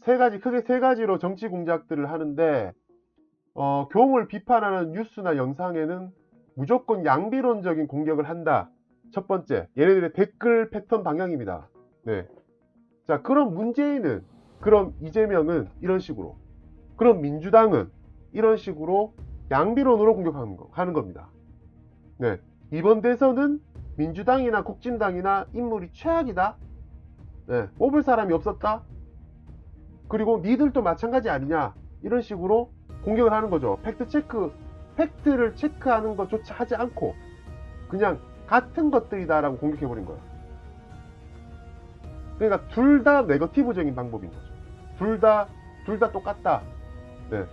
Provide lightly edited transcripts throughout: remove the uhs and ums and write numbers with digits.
크게 세 가지로 정치 공작들을 하는데, 교웅을 비판하는 뉴스나 영상에는 무조건 양비론적인 공격을 한다. 첫 번째, 얘네들의 댓글 패턴 방향입니다. 네. 자, 그럼 문재인은, 그럼 이재명은 이런 식으로, 그럼 민주당은 이런 식으로 양비론으로 공격하는 겁니다. 네. 이번 대선은 민주당이나 국진당이나 인물이 최악이다. 네. 뽑을 사람이 없었다. 그리고 니들도 마찬가지 아니냐. 이런 식으로 공격을 하는 거죠. 팩트를 체크하는 것조차 하지 않고 그냥 같은 것들이다라고 공격해버린 거예요. 그러니까 둘 다 네거티브적인 방법인 거죠. 둘 다 똑같다. 네.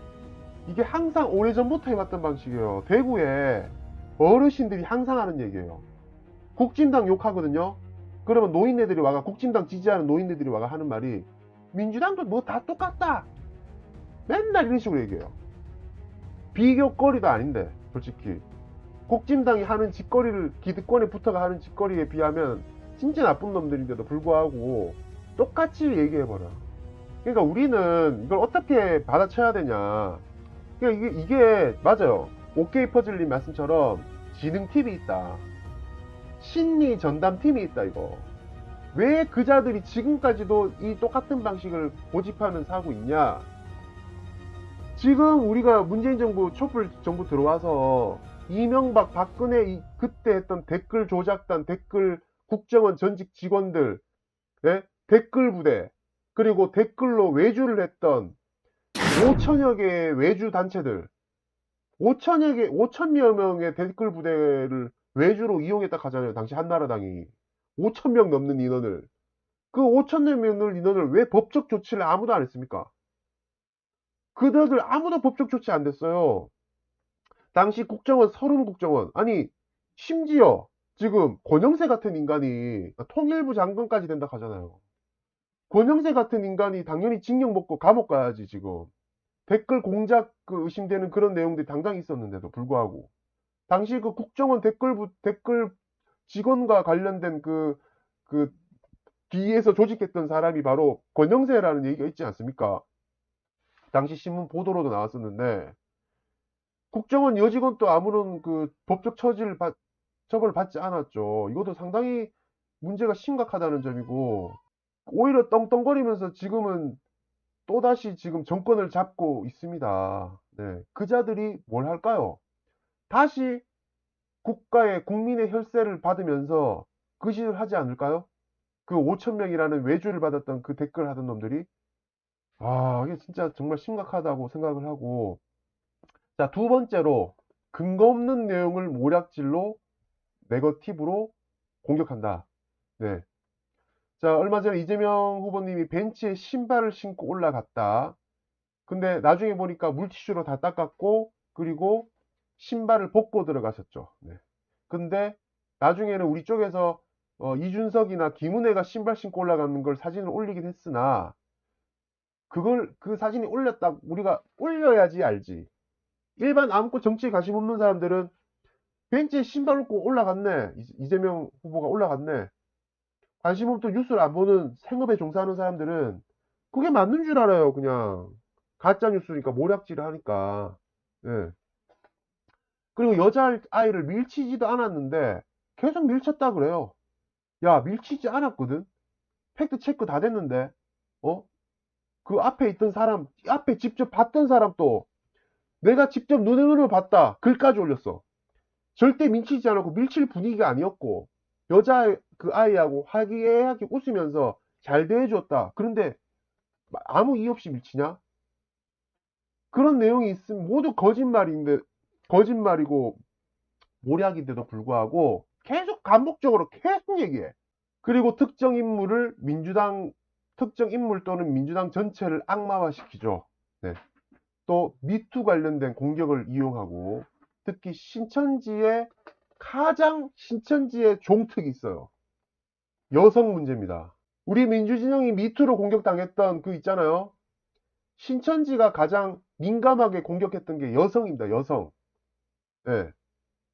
이게 항상 오래전부터 해왔던 방식이에요. 대구에 어르신들이 항상 하는 얘기예요. 국진당 욕하거든요. 그러면 노인네들이 와가, 국진당 지지하는 노인네들이 와가 하는 말이, 민주당도 뭐 다 똑같다. 맨날 이런 식으로 얘기해요. 비교거리도 아닌데, 솔직히. 국진당이 하는 짓거리를, 기득권에 붙어가 하는 짓거리에 비하면 진짜 나쁜 놈들인데도 불구하고 똑같이 얘기해버려. 그러니까 우리는 이걸 어떻게 받아쳐야 되냐. 그러니까 이게 맞아요. 오케이 퍼즐님 말씀처럼 지능팀이 있다. 심리 전담팀이 있다, 이거. 왜 그자들이 지금까지도 이 똑같은 방식을 고집하면서 하고 있냐? 지금 우리가 문재인 정부, 촛불 정부 들어와서 이명박, 박근혜 그때 했던 댓글 조작단, 댓글 국정원 전직 직원들, 네? 댓글 부대, 그리고 댓글로 외주를 했던 5천여 개의 외주 단체들, 5천여 명의 댓글 부대를 외주로 이용했다 하잖아요. 당시 한나라당이. 5천 명 넘는 인원을. 그 5천 명 인원을 왜 법적 조치를 아무도 안 했습니까? 그들들 아무도 법적 조치 안 됐어요. 당시 국정원, 서른 국정원. 아니, 심지어 지금 권영세 같은 인간이 통일부 장관까지 된다 하잖아요. 권영세 같은 인간이 당연히 징역 먹고 감옥 가야지, 지금. 댓글 공작 의심되는 그런 내용들이 당장 있었는데도 불구하고. 당시 그 국정원 댓글 직원과 관련된 그 뒤에서 조직했던 사람이 바로 권영세라는 얘기가 있지 않습니까? 당시 신문 보도로도 나왔었는데, 국정원 여직원도 아무런 그 법적 처벌을 받지 않았죠. 이것도 상당히 문제가 심각하다는 점이고, 오히려 떵떵거리면서 지금은 또다시 지금 정권을 잡고 있습니다. 네. 그자들이 뭘 할까요? 다시 국민의 혈세를 받으면서 그 짓을 하지 않을까요? 그 5천 명이라는 외주를 받았던 그 댓글 하던 놈들이. 이게 진짜 정말 심각하다고 생각을 하고. 자, 두 번째로, 근거 없는 내용을 모략질로 네거티브로 공격한다. 네. 자, 얼마 전에 이재명 후보님이 벤치에 신발을 신고 올라갔다. 근데 나중에 보니까 물티슈로 다 닦았고, 그리고 신발을 벗고 들어가셨죠. 네. 근데 나중에는 우리 쪽에서 이준석이나 김은혜가 신발 신고 올라가는 걸 사진을 올리긴 했으나, 그 사진이 우리가 올려야지 알지. 일반 아무것도 정치에 관심 없는 사람들은 벤치에 신발 입고 올라갔네. 이재명 후보가 올라갔네. 관심 없던 뉴스를 안 보는 생업에 종사하는 사람들은 그게 맞는 줄 알아요, 그냥. 가짜 뉴스니까 모략질을 하니까. 예. 그리고 여자아이를 밀치지도 않았는데 계속 밀쳤다 그래요. 야, 밀치지 않았거든. 팩트 체크 다 됐는데. 그 앞에 있던 사람, 앞에 직접 봤던 사람도 내가 직접 눈으로 봤다. 글까지 올렸어. 절대 밀치지 않았고 밀칠 분위기가 아니었고, 여자 그 아이하고 화기애애하게 웃으면서 잘 대해줬다. 그런데 아무 이유 없이 밀치냐? 그런 내용이 있으면 모두 거짓말이고 모략인데도 불구하고 계속 반복적으로 계속 얘기해. 그리고 특정 인물 또는 민주당 전체를 악마화시키죠. 네. 또 미투 관련된 공격을 이용하고, 특히 신천지의 종특이 있어요. 여성 문제입니다. 우리 민주진영이 미투로 공격당했던 그 있잖아요. 신천지가 가장 민감하게 공격했던 게 여성입니다. 여성. 네.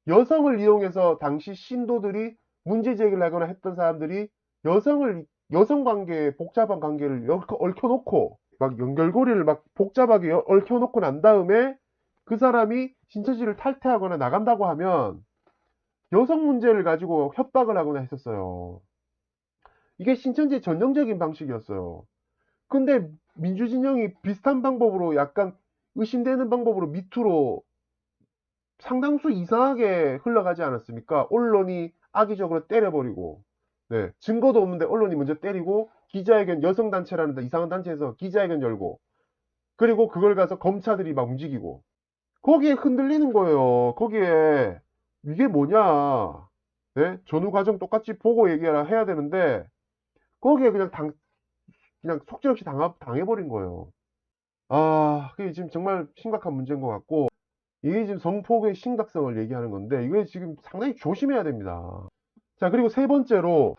여성을 이용해서 당시 신도들이 문제 제기를 하거나 했던 사람들이 여성 관계에 복잡한 관계를 얽혀놓고 막 연결고리를 막 복잡하게 얽혀놓고 난 다음에 그 사람이 신천지를 탈퇴하거나 나간다고 하면 여성 문제를 가지고 협박을 하거나 했었어요. 이게 신천지의 전형적인 방식이었어요. 근데 민주진영이 비슷한 방법으로 약간 의심되는 방법으로 밑으로 상당수 이상하게 흘러가지 않았습니까? 언론이 악의적으로 때려버리고, 네, 증거도 없는데 언론이 먼저 때리고, 기자회견, 여성단체라는 이상한 단체에서 기자회견 열고, 그리고 그걸 가서 검사들이 막 움직이고, 거기에 흔들리는 거예요. 거기에, 이게 뭐냐. 네? 전후 과정 똑같이 보고 얘기하라 해야 되는데, 거기에 그냥 속절없이 당해버린 거예요. 아, 그게 지금 정말 심각한 문제인 것 같고, 이게 지금 성폭의 심각성을 얘기하는 건데, 이게 지금 상당히 조심해야 됩니다. 자, 그리고 세 번째로,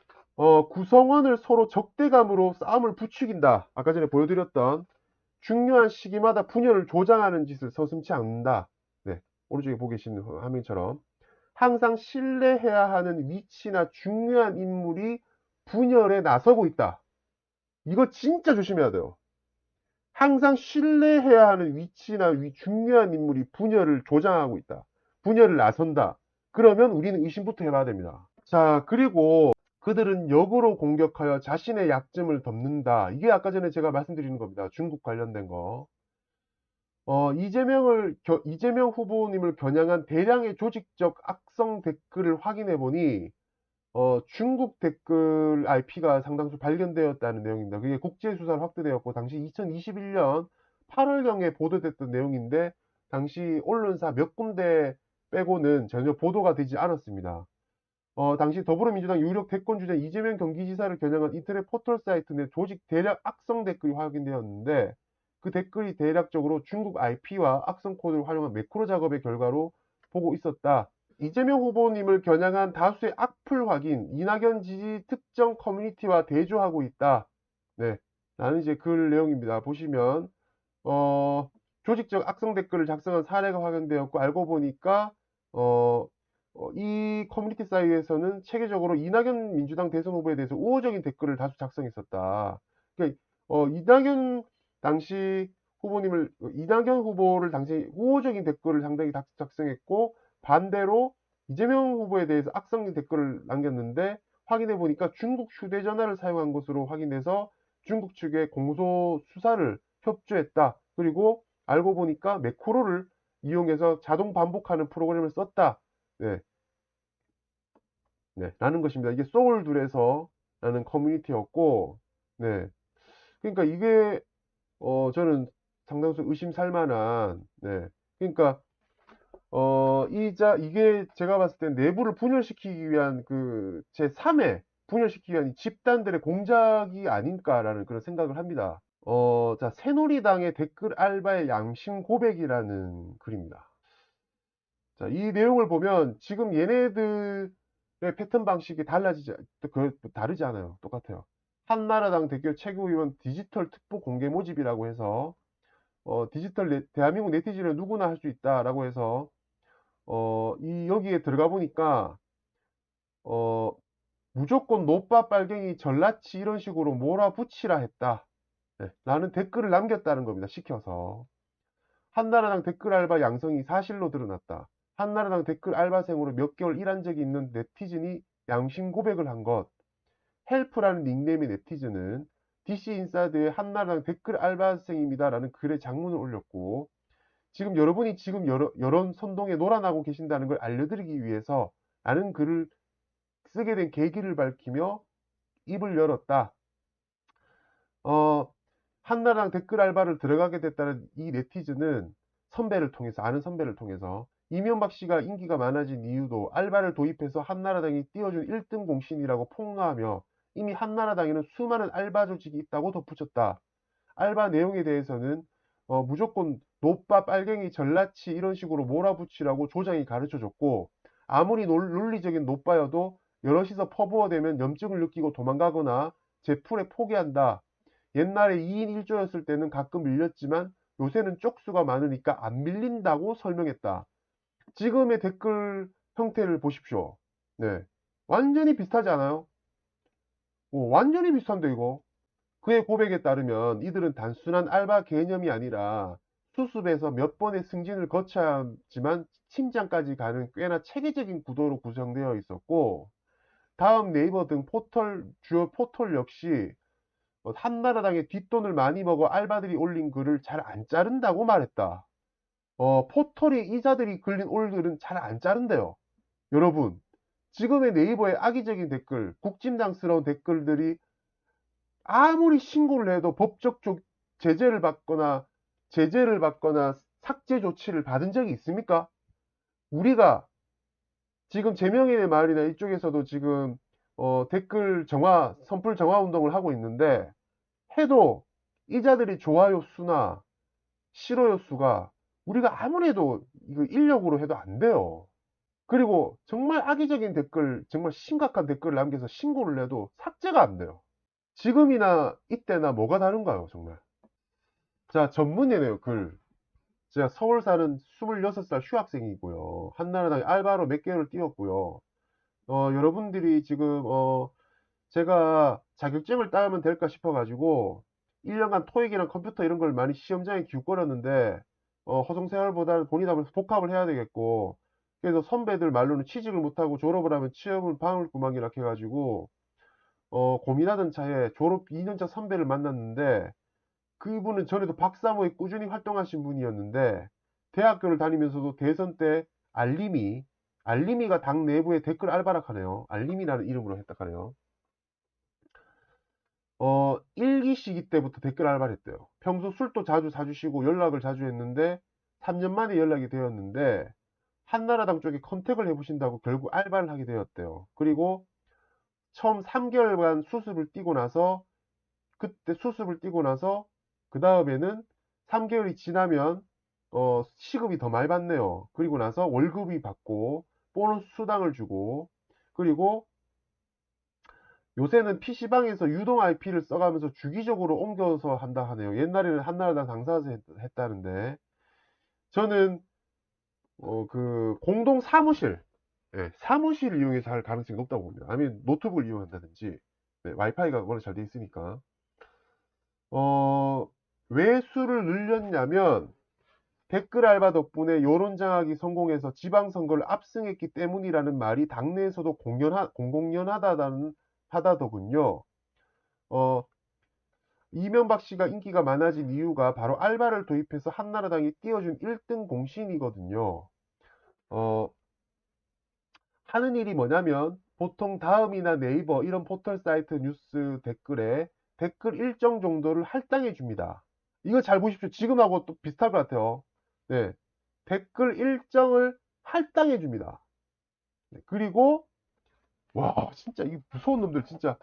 구성원을 서로 적대감으로 싸움을 부추긴다. 아까 전에 보여드렸던 중요한 시기마다 분열을 조장하는 짓을 서슴지 않는다. 네, 오른쪽에 보고 계시는 화면처럼. 항상 신뢰해야 하는 위치나 중요한 인물이 분열에 나서고 있다. 이거 진짜 조심해야 돼요. 항상 신뢰해야 하는 위치나 중요한 인물이 분열을 조장하고 있다. 분열을 나선다. 그러면 우리는 의심부터 해봐야 됩니다. 자, 그리고 그들은 역으로 공격하여 자신의 약점을 덮는다. 이게 아까 전에 제가 말씀드리는 겁니다. 중국 관련된 거. 이재명 후보님을 겨냥한 대량의 조직적 악성 댓글을 확인해 보니, 중국 댓글 IP가 상당수 발견되었다는 내용입니다. 그게 국제수사로 확대되었고, 당시 2021년 8월경에 보도됐던 내용인데, 당시 언론사 몇 군데 빼고는 전혀 보도가 되지 않았습니다. 당시 더불어민주당 유력 대권주자 이재명 경기지사를 겨냥한 인터넷 포털 사이트 내 조직 대략 악성 댓글이 확인되었는데, 그 댓글이 대략적으로 중국 IP와 악성 코드를 활용한 매크로 작업의 결과로 보고 있었다. 이재명 후보님을 겨냥한 다수의 악플 확인, 이낙연 지지 특정 커뮤니티와 대조하고 있다. 네, 라는 이제 글 내용입니다. 보시면 조직적 악성 댓글을 작성한 사례가 확인되었고, 알고 보니까 이 커뮤니티 사이트에서는 체계적으로 이낙연 민주당 대선 후보에 대해서 우호적인 댓글을 다수 작성했었다. 그러니까 당시 이낙연 후보를 당시 우호적인 댓글을 상당히 작성했고, 반대로 이재명 후보에 대해서 악성 댓글을 남겼는데, 확인해 보니까 중국 휴대전화를 사용한 것으로 확인돼서 중국 측에 공소 수사를 협조했다. 그리고 알고 보니까 매크로를 이용해서 자동 반복하는 프로그램을 썼다. 네, 네, 라는 것입니다. 이게 소울둘에서 라는 커뮤니티였고, 네, 그러니까 이게 저는 상당수 의심살 만한, 네, 그러니까 이게 제가 봤을 때 내부를 분열시키기 위한 제3의 분열시키기 위한 집단들의 공작이 아닐까라는 그런 생각을 합니다. 자, 새누리당의 댓글 알바의 양심 고백이라는 글입니다. 자, 이 내용을 보면 지금 얘네들의 패턴 방식이 다르지 않아요. 똑같아요. 한나라당 대표 최고위원 디지털 특보 공개 모집이라고 해서 대한민국 네티즌은 누구나 할 수 있다라고 해서 여기에 들어가 보니까 무조건 노빠 빨갱이 전라치 이런 식으로 몰아붙이라 했다. 네, 라는 댓글을 남겼다는 겁니다. 시켜서. 한나라당 댓글 알바 양성이 사실로 드러났다. 한나라당 댓글 알바생으로 몇 개월 일한 적이 있는 네티즌이 양심 고백을 한 것. 헬프라는 닉네임의 네티즌은 DC 인사이드의 한나라당 댓글 알바생입니다. 라는 글에 장문을 올렸고, 지금 여러분이 지금 여론 선동에 놀아나고 계신다는 걸 알려드리기 위해서 라는 글을 쓰게 된 계기를 밝히며 입을 열었다. 한나라당 댓글 알바를 들어가게 됐다는 이 네티즌은 아는 선배를 통해서 이명박 씨가 인기가 많아진 이유도 알바를 도입해서 한나라당이 띄워준 1등 공신이라고 폭로하며 이미 한나라당에는 수많은 알바 조직이 있다고 덧붙였다. 알바 내용에 대해서는 무조건 노빠 빨갱이 전라치 이런 식으로 몰아붙이라고 조장이 가르쳐줬고, 아무리 논리적인 노빠여도 여럿이서 퍼부어대면 염증을 느끼고 도망가거나 제풀에 포기한다. 옛날에 2인 1조였을 때는 가끔 밀렸지만 요새는 쪽수가 많으니까 안 밀린다고 설명했다. 지금의 댓글 형태를 보십시오. 네, 완전히 비슷하지 않아요? 완전히 비슷한데 이거. 그의 고백에 따르면 이들은 단순한 알바 개념이 아니라 수습에서 몇 번의 승진을 거쳐야 하지만 팀장까지 가는 꽤나 체계적인 구도로 구성되어 있었고, 다음 네이버 등 주요 포털 역시 한나라당의 뒷돈을 많이 먹어 알바들이 올린 글을 잘 안 자른다고 말했다. 포털이 이자들이 올 글은 잘 안 자른대요. 여러분, 지금의 네이버의 악의적인 댓글, 국진당스러운 댓글들이 아무리 신고를 해도 법적 제재를 받거나 삭제 조치를 받은 적이 있습니까? 우리가 지금 제명인의 마을이나 이쪽에서도 지금 선풀 정화 운동을 하고 있는데, 해도 이자들이 좋아요 수나 싫어요 수가 우리가 아무래도 이거 인력으로 해도 안 돼요. 그리고 정말 악의적인 댓글, 정말 심각한 댓글을 남겨서 신고를 해도 삭제가 안 돼요. 지금이나 이때나 뭐가 다른가요, 정말? 자, 전문이네요, 글. 제가 서울 사는 26살 휴학생이고요. 한나라당에 알바로 몇 개월을 뛰었고요. 여러분들이 지금, 제가 자격증을 따면 될까 싶어가지고, 1년간 토익이랑 컴퓨터 이런 걸 많이 시험장에 기웃거렸는데, 허송세월보다는 돈이 나면서 복합을 해야 되겠고, 그래서 선배들 말로는 취직을 못하고 졸업을 하면 취업은 방울구멍이라 해가지고, 고민하던 차에 졸업 2년차 선배를 만났는데, 그분은 전에도 박사모에 꾸준히 활동하신 분이었는데, 대학교를 다니면서도 대선 때 알림이가 당 내부의 댓글 알바락하네요. 알림이라는 이름으로 했다카네요. 1기 시기 때부터 댓글 알바를 했대요. 평소 술도 자주 사주시고 연락을 자주 했는데 3년 만에 연락이 되었는데 한나라당 쪽에 컨택을 해보신다고 결국 알바를 하게 되었대요. 그리고 처음 3개월간 수습을 뛰고 나서 그 다음에는 3개월이 지나면 시급이 더 많이 받네요. 그리고 나서 월급이 받고 보너스 수당을 주고, 그리고 요새는 PC방에서 유동 IP를 써가면서 주기적으로 옮겨서 한다 하네요. 옛날에는 한나라당 당사자 했다는데, 저는 그 공동 사무실, 사무실을 이용해서 할 가능성이 높다고 봅니다. 아니면 노트북을 이용한다든지, 와이파이가 워낙 잘 돼 있으니까. 왜 수를 늘렸냐면 댓글 알바 덕분에 여론장악이 성공해서 지방선거를 압승했기 때문이라는 말이 당내에서도 공공연하다더군요. 이명박 씨가 인기가 많아진 이유가 바로 알바를 도입해서 한나라당이 띄워준 1등 공신이거든요. 하는 일이 뭐냐면 보통 다음이나 네이버 이런 포털 사이트 뉴스 댓글에 댓글 일정 정도를 할당해 줍니다. 이거 잘 보십시오. 지금하고 또 비슷할 것 같아요. 네, 댓글 일정을 할당해 줍니다. 네, 그리고 와, 진짜 이 무서운 놈들 진짜.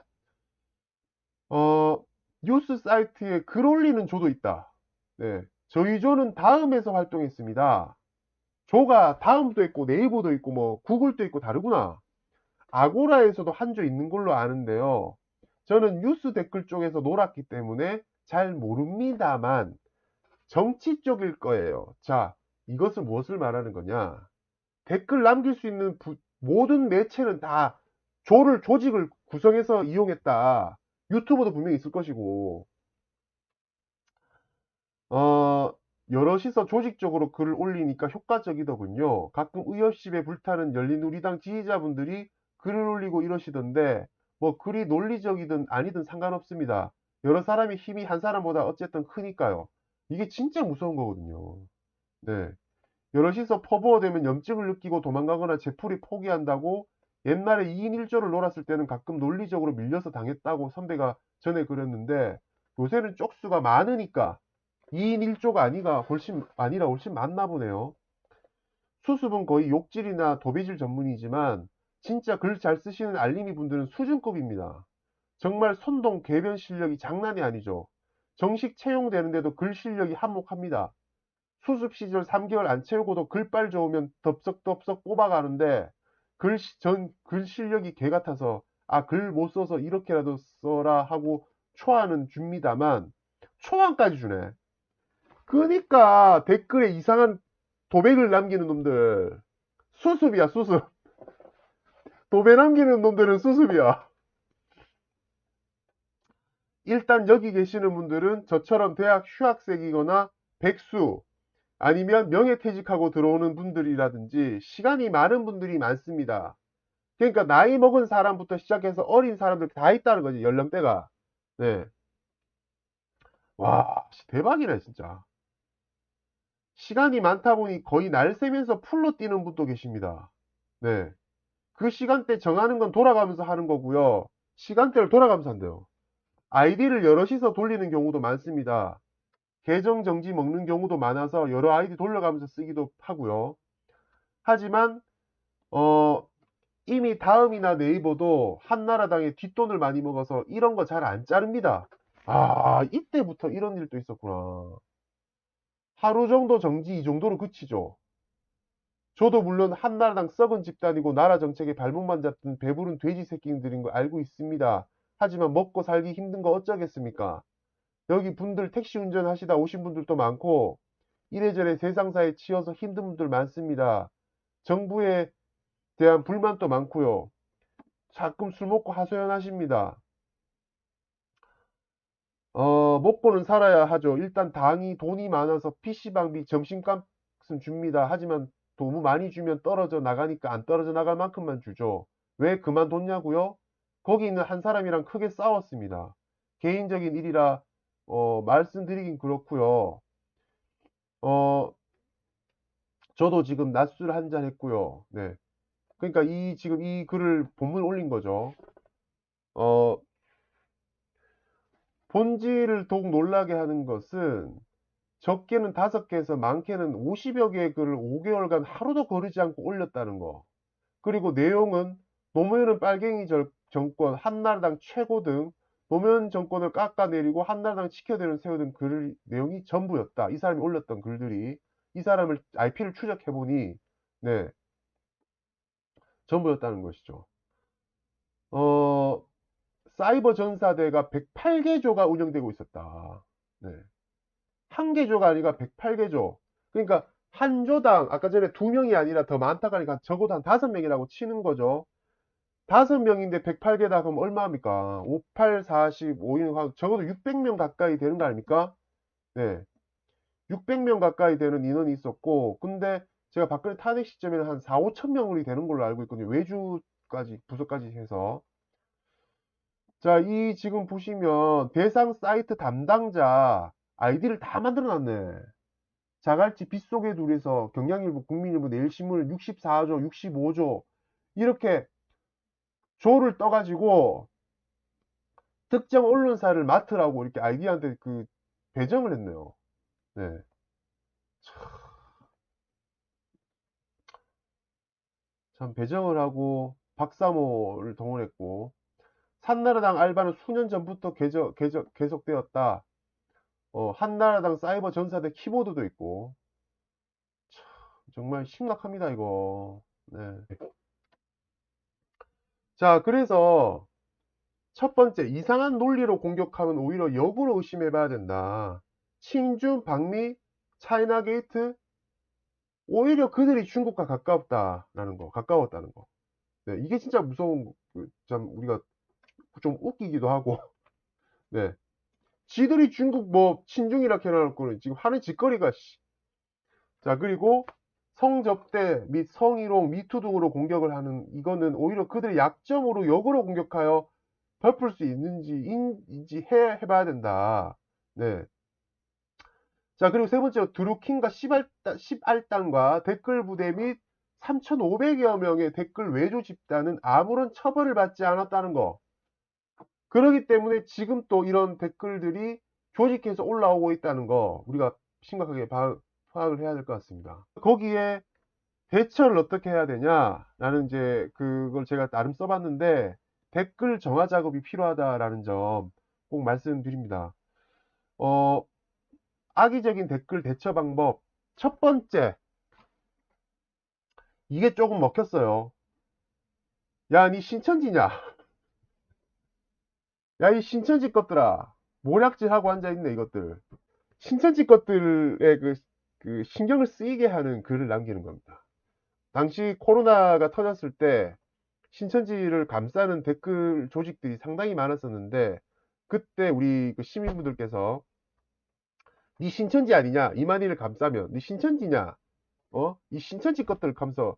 뉴스 사이트에 글 올리는 조도 있다. 네, 저희 조는 다음에서 활동했습니다. 조가 다음도 있고 네이버도 있고 뭐 구글도 있고 다르구나. 아고라에서도 한 조 있는 걸로 아는데요. 저는 뉴스 댓글 쪽에서 놀았기 때문에 잘 모릅니다만 정치 쪽일 거예요. 자, 이것은 무엇을 말하는 거냐? 댓글 남길 수 있는 모든 매체는 다 조직을 구성해서 이용했다. 유튜버도 분명히 있을 것이고, 여럿이서 조직적으로 글을 올리니까 효과적이더군요. 가끔 의협심에 불타는 열린우리당 지지자분들이 글을 올리고 이러시던데, 뭐 글이 논리적이든 아니든 상관없습니다. 여러 사람의 힘이 한 사람보다 어쨌든 크니까요. 이게 진짜 무서운 거거든요. 네. 여럿이서 퍼부어되면 염증을 느끼고 도망가거나 제풀이 포기한다고, 옛날에 2인 1조를 놀았을 때는 가끔 논리적으로 밀려서 당했다고 선배가 전에 그랬는데, 요새는 쪽수가 많으니까 2인 1조가 아니라 훨씬 많나 보네요. 수습은 거의 욕질이나 도배질 전문이지만 진짜 글 잘 쓰시는 알림이 분들은 수준급입니다. 정말 선동 개변 실력이 장난이 아니죠. 정식 채용되는데도 글 실력이 한몫합니다. 수습 시절 3개월 안 채우고도 글빨 좋으면 덥석덥석 뽑아가는데 글 실력이 개 같아서 글 못 써서 이렇게라도 써라 하고 초안은 줍니다만 초안까지 주네. 그러니까 댓글에 이상한 도배글 남기는 놈들 수습이야, 수습. 도배 남기는 놈들은 수습이야. 일단 여기 계시는 분들은 저처럼 대학 휴학생이거나 백수 아니면 명예퇴직하고 들어오는 분들이라든지 시간이 많은 분들이 많습니다. 그러니까 나이 먹은 사람부터 시작해서 어린 사람들 다 있다는 거지, 연령대가. 네. 와, 대박이네, 진짜. 시간이 많다 보니 거의 날 새면서 풀로 뛰는 분도 계십니다. 네. 그 시간대 정하는 건 돌아가면서 하는 거고요. 시간대를 돌아가면서 한대요. 아이디를 여럿이서 돌리는 경우도 많습니다. 계정 정지 먹는 경우도 많아서 여러 아이디 돌려가면서 쓰기도 하고요. 하지만 이미 다음이나 네이버도 한나라당에 뒷돈을 많이 먹어서 이런 거 잘 안 자릅니다. 아, 이때부터 이런 일도 있었구나. 하루 정도 정지 이 정도로 그치죠. 저도 물론 한나라당 썩은 집단이고 나라 정책에 발목만 잡든 배부른 돼지 새끼들인 거 알고 있습니다. 하지만 먹고 살기 힘든 거 어쩌겠습니까? 여기 분들 택시 운전하시다 오신 분들도 많고 이래저래 세상사에 치여서 힘든 분들 많습니다. 정부에 대한 불만도 많고요. 가끔 술 먹고 하소연하십니다. 먹고는 살아야 하죠. 일단 당이 돈이 많아서 PC방비 점심값은 줍니다. 하지만 너무 많이 주면 떨어져 나가니까 안 떨어져 나갈 만큼만 주죠. 왜 그만뒀냐고요? 거기 있는 한 사람이랑 크게 싸웠습니다. 개인적인 일이라 말씀드리긴 그렇고요. 어, 저도 지금 낮술 한 잔 했고요. 네. 그러니까 지금 이 글을 본문 올린 거죠. 어, 본질을 더욱 놀라게 하는 것은 적게는 5개에서 많게는 50여 개의 글을 5개월간 하루도 거르지 않고 올렸다는 거. 그리고 내용은 노무현은 빨갱이 정권, 한나라당 최고 등 노무현 정권을 깎아내리고 한나라당 지켜내는 세우던 글 내용이 전부였다. 이 사람이 올렸던 글들이 이 사람을 IP를 추적해보니 네, 전부였다는 것이죠. 어, 사이버 전사대가 108개조가 운영되고 있었다. 네. 한 개조가 아니라 108개조. 그러니까 한 조당 아까 전에 2명이 아니라 더 많다고 하니까 적어도 한 5명이라고 치는 거죠. 5명인데 108개다 그럼 얼마입니까? 5, 8, 40, 5인 적어도 600명 가까이 되는 거 아닙니까? 네. 600명 가까이 되는 인원이 있었고 근데 제가 박근혜 탄핵 시점에는 한 4, 5천 명이 되는 걸로 알고 있거든요. 외주까지 부서까지 해서. 자, 이 지금 보시면 대상 사이트 담당자 아이디를 다 만들어 놨네. 자갈치 빗속에 둘이서 경향일보, 국민일보, 내일신문을 64조, 65조 이렇게 조를 떠가지고 특정 언론사를 맡으라고 이렇게 아이디한테 그 배정을 했네요. 네. 참 배정을 하고 박사모를 동원했고 한나라당 알바는 수년 전부터 계속되었다. 한나라당 사이버 전사대 키보드도 있고 정말 심각합니다 이거. 네. 자, 그래서 첫 번째, 이상한 논리로 공격하면 오히려 역으로 의심해 봐야 된다. 친중, 방미, 차이나 게이트, 오히려 그들이 중국과 가까웠다는 거. 네, 이게 진짜 무서운, 참, 우리가 좀 웃기기도 하고, 네. 지들이 중국 뭐, 친중이라 해놔놓고는 지금 하는 짓거리가, 씨. 자, 그리고 성접대 및 성희롱, 미투 등으로 공격을 하는, 이거는 오히려 그들의 약점으로 역으로 공격하여 덮을 수 있는지 해봐야 된다. 네. 자, 그리고 세 번째, 드루킹과 십알단과 댓글 부대 및 3,500여 명의 댓글 외조 집단은 아무런 처벌을 받지 않았다는 거. 그렇기 때문에 지금 또 이런 댓글들이 조직해서 올라오고 있다는 거, 우리가 심각하게 파악을 해야 될 것 같습니다. 거기에 대처를 어떻게 해야 되냐라는 이제 그걸 제가 나름 써봤는데, 댓글 정화 작업이 필요하다라는 점 꼭 말씀드립니다. 악의적인 댓글 대처 방법. 첫 번째, 이게 조금 먹혔어요. 야, 니 신천지냐? 야, 이 신천지 것들아. 모략질하고 앉아있네, 이것들. 신천지 것들의 그 신경을 쓰이게 하는 글을 남기는 겁니다. 당시 코로나가 터졌을 때 신천지를 감싸는 댓글 조직들이 상당히 많았었는데 그때 우리 그 시민분들께서 네 신천지 아니냐? 이만희를 감싸면 네 신천지냐? 이 신천지 것들 감싸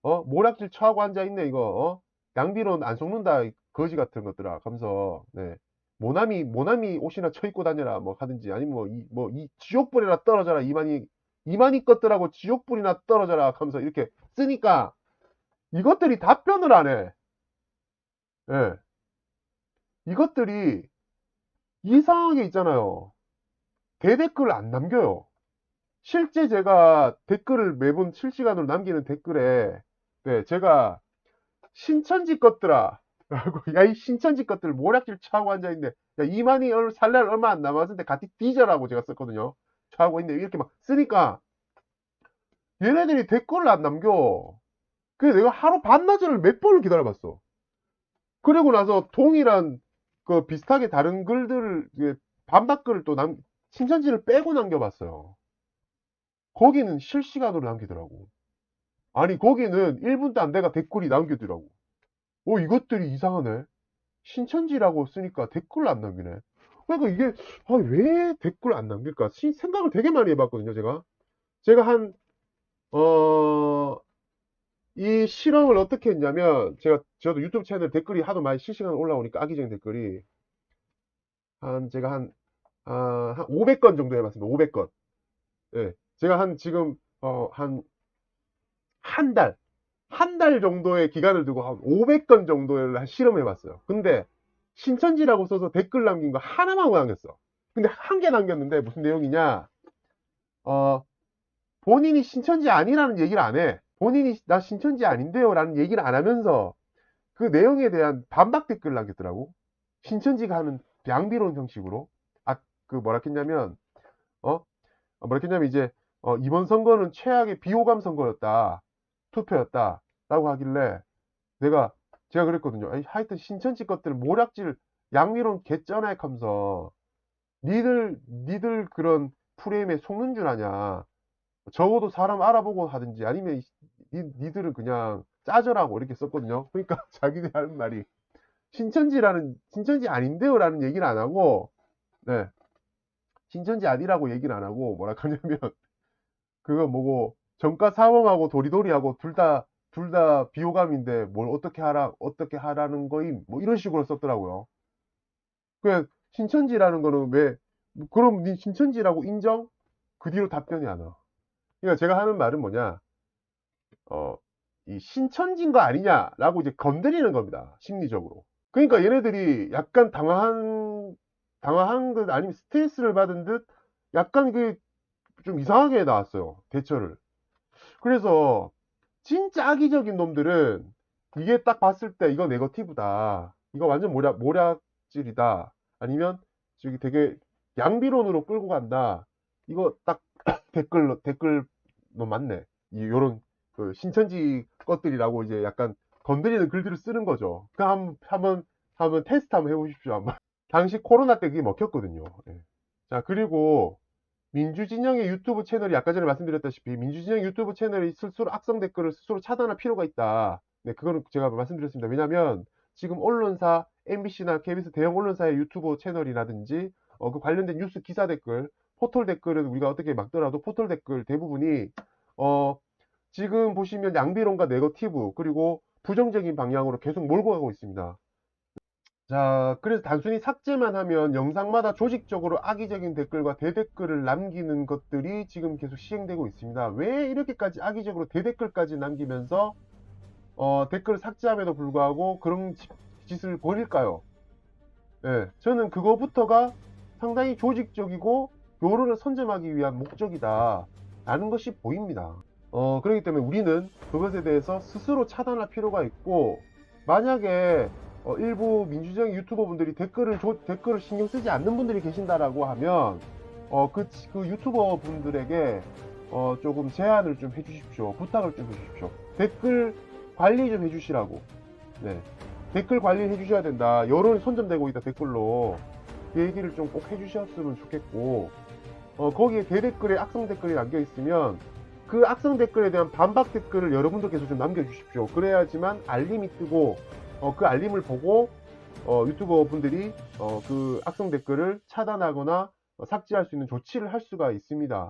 모략질 처하고 앉아있네 이거 양비론 안 속는다 이 거지 같은 것들아 감서 네. 모나미 옷이나 쳐입고 다녀라 뭐 하든지 아니면 이 지옥불이나 떨어져라 이만희 것들하고 지옥불이나 떨어져라 하면서 이렇게 쓰니까 이것들이 답변을 안 해. 예. 이것들이 이상하게 있잖아요. 대댓글을 안 남겨요. 실제 제가 댓글을 매번 실시간으로 남기는 댓글에 네, 제가 신천지 것들아 라고 야 이 신천지 것들 모략질 차고 앉아있네 야 이만희 살날 얼마 안 남았는데 같이 뒤져라고 제가 썼거든요. 차고 있네 이렇게 막 쓰니까 얘네들이 댓글을 안 남겨. 그래서 내가 하루 반나절을 몇 번을 기다려봤어. 그리고 나서 동일한 그 비슷하게 다른 글들을 반박글을 또 신천지를 빼고 남겨봤어요. 거기는 실시간으로 남기더라고. 아니 거기는 1분도 안 돼가 댓글이 남기더라고. 이것들이 이상하네. 신천지라고 쓰니까 댓글 안 남기네. 그러니까 이게 왜 댓글 안 남길까 생각을 되게 많이 해봤거든요. 제가 이 실험을 어떻게 했냐면 저도 유튜브 채널 댓글이 하도 많이 실시간으로 올라오니까 악의적인 댓글이 제가 한 500건 정도 해봤습니다. 500건. 예. 제가 지금 한 달 정도의 기간을 두고 한 500건 정도를 실험해봤어요. 근데 신천지라고 써서 댓글 남긴 거 하나만 남겼어. 근데 한 개 남겼는데 무슨 내용이냐? 본인이 신천지 아니라는 얘기를 안 해. 본인이 나 신천지 아닌데요 라는 얘기를 안 하면서 그 내용에 대한 반박 댓글을 남겼더라고. 신천지가 하는 양비론 형식으로. 그 뭐라 했냐면 이제 이번 선거는 최악의 비호감 선거였다. 투표였다. 라고 하길래 제가 그랬거든요. 하여튼 신천지 것들 모략질 양미론 개쩌네 하면서 니들 그런 프레임에 속는 줄 아냐. 적어도 사람 알아보고 하든지 아니면 니들은 그냥 짜져라고 이렇게 썼거든요. 그러니까 자기들 하는 말이 신천지 아닌데요 라는 얘기를 안 하고 네. 신천지 아니라고 얘기는 안 하고 뭐라 하냐면 그거 뭐고 정가 사범하고 도리도리하고 둘 다 비호감인데 뭘 어떻게 하라는 거임 뭐 이런 식으로 썼더라고요. 그 신천지라는 거는 왜 그럼 니 신천지라고 인정? 그 뒤로 답변이 안 와. 그러니까 제가 하는 말은 뭐냐 이 신천지인 거 아니냐라고 이제 건드리는 겁니다. 심리적으로. 그러니까 얘네들이 약간 당황한 듯 아니면 스트레스를 받은 듯 약간 좀 이상하게 나왔어요. 대처를. 그래서 진짜 악의적인 놈들은 이게 딱 봤을 때 이거 네거티브다. 이거 완전 모략질이다. 아니면 저기 되게 양비론으로 끌고 간다. 이거 딱 댓글 너 맞네. 요런 그 신천지 것들이라고 이제 약간 건드리는 글들을 쓰는 거죠. 한번 테스트 한번 해보십시오. 한번. 당시 코로나 때 그게 먹혔거든요. 예. 자, 그리고 민주진영의 유튜브 채널이 아까 전에 말씀드렸다시피 민주진영 유튜브 채널이 스스로 악성 댓글을 스스로 차단할 필요가 있다. 네, 그거는 제가 말씀드렸습니다. 왜냐하면 지금 언론사 MBC나 KBS 대형 언론사의 유튜브 채널이라든지 그 관련된 뉴스 기사 댓글, 포털 댓글은 우리가 어떻게 막더라도 포털 댓글 대부분이 지금 보시면 양비론과 네거티브 그리고 부정적인 방향으로 계속 몰고 가고 있습니다. 자, 그래서 단순히 삭제만 하면 영상마다 조직적으로 악의적인 댓글과 대댓글을 남기는 것들이 지금 계속 시행되고 있습니다. 왜 이렇게까지 악의적으로 대댓글까지 남기면서 댓글을 삭제함에도 불구하고 그런 짓을 벌일까요? 네, 저는 그거부터가 상당히 조직적이고 여론을 선점하기 위한 목적이다 라는 것이 보입니다. 그렇기 때문에 우리는 그것에 대해서 스스로 차단할 필요가 있고 만약에 일부 민주적 유튜버 분들이 댓글을 신경 쓰지 않는 분들이 계신다라고 하면 그 유튜버 분들에게 조금 제안을 좀 해주십시오. 부탁을 좀 해주십시오. 댓글 관리 좀 해주시라고. 네. 댓글 관리 해주셔야 된다. 여론이 선점되고 있다 댓글로. 그 얘기를 좀 꼭 해주셨으면 좋겠고 거기에 대댓글에 악성 댓글이 남겨 있으면 그 악성 댓글에 대한 반박 댓글을 여러분들께서 좀 남겨주십시오. 그래야지만 알림이 뜨고 그 알림을 보고 유튜버 분들이 그 악성 댓글을 차단하거나 삭제할 수 있는 조치를 할 수가 있습니다.